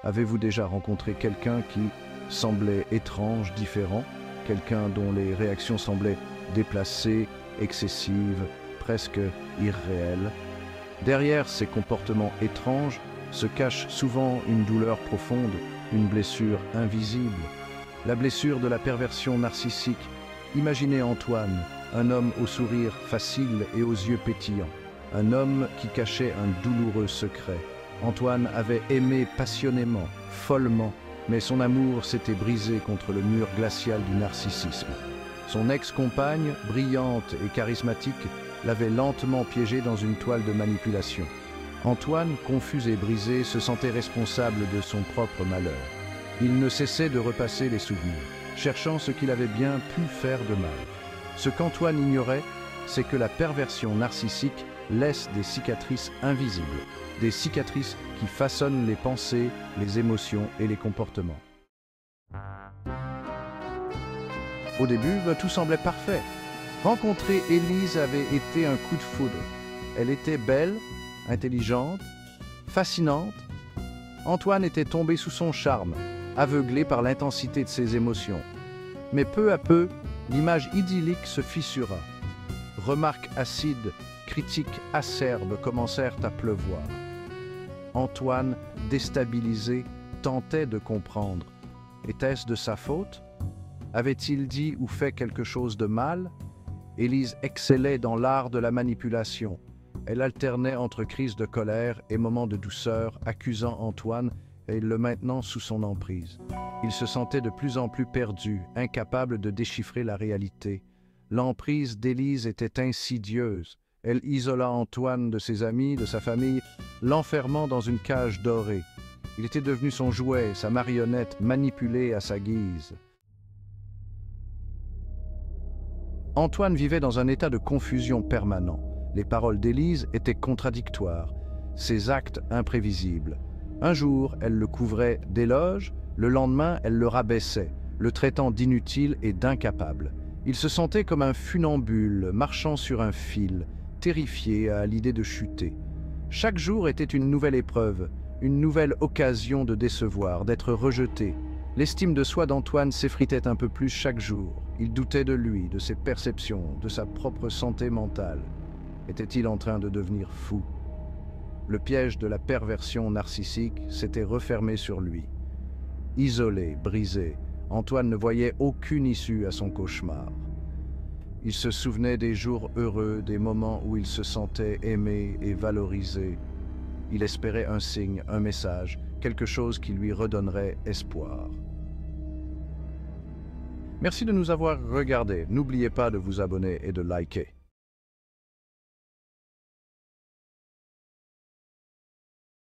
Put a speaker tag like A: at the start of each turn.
A: Avez-vous déjà rencontré quelqu'un qui semblait étrange, différent, quelqu'un dont les réactions semblaient déplacées, excessives, presque irréelles? Derrière ces comportements étranges se cache souvent une douleur profonde, une blessure invisible. La blessure de la perversion narcissique. Imaginez Antoine, un homme au sourire facile et aux yeux pétillants, un homme qui cachait un douloureux secret. Antoine avait aimé passionnément, follement, mais son amour s'était brisé contre le mur glacial du narcissisme. Son ex-compagne, brillante et charismatique, l'avait lentement piégé dans une toile de manipulation. Antoine, confus et brisé, se sentait responsable de son propre malheur. Il ne cessait de repasser les souvenirs, cherchant ce qu'il avait bien pu faire de mal. Ce qu'Antoine ignorait, c'est que la perversion narcissique laisse des cicatrices invisibles, des cicatrices qui façonnent les pensées, les émotions et les comportements. Au début, tout semblait parfait. Rencontrer Élise avait été un coup de foudre. Elle était belle, intelligente, fascinante. Antoine était tombé sous son charme, aveuglé par l'intensité de ses émotions. Mais peu à peu, l'image idyllique se fissura. Remarques acides, critiques acerbes commencèrent à pleuvoir. Antoine, déstabilisé, tentait de comprendre. Était-ce de sa faute? Avait-il dit ou fait quelque chose de mal? Élise excellait dans l'art de la manipulation. Elle alternait entre crises de colère et moments de douceur, accusant Antoine et le maintenant sous son emprise. Il se sentait de plus en plus perdu, incapable de déchiffrer la réalité. L'emprise d'Élise était insidieuse. Elle isola Antoine de ses amis, de sa famille, l'enfermant dans une cage dorée. Il était devenu son jouet, sa marionnette, manipulée à sa guise. Antoine vivait dans un état de confusion permanent. Les paroles d'Élise étaient contradictoires, ses actes imprévisibles. Un jour, elle le couvrait d'éloges, le lendemain, elle le rabaissait, le traitant d'inutile et d'incapable. Il se sentait comme un funambule, marchant sur un fil, terrifié à l'idée de chuter. Chaque jour était une nouvelle épreuve, une nouvelle occasion de décevoir, d'être rejeté. L'estime de soi d'Antoine s'effritait un peu plus chaque jour. Il doutait de lui, de ses perceptions, de sa propre santé mentale. Était-il en train de devenir fou? Le piège de la perversion narcissique s'était refermé sur lui. Isolé, brisé, Antoine ne voyait aucune issue à son cauchemar. Il se souvenait des jours heureux, des moments où il se sentait aimé et valorisé. Il espérait un signe, un message, quelque chose qui lui redonnerait espoir. Merci de nous avoir regardés. N'oubliez pas de vous abonner et de liker.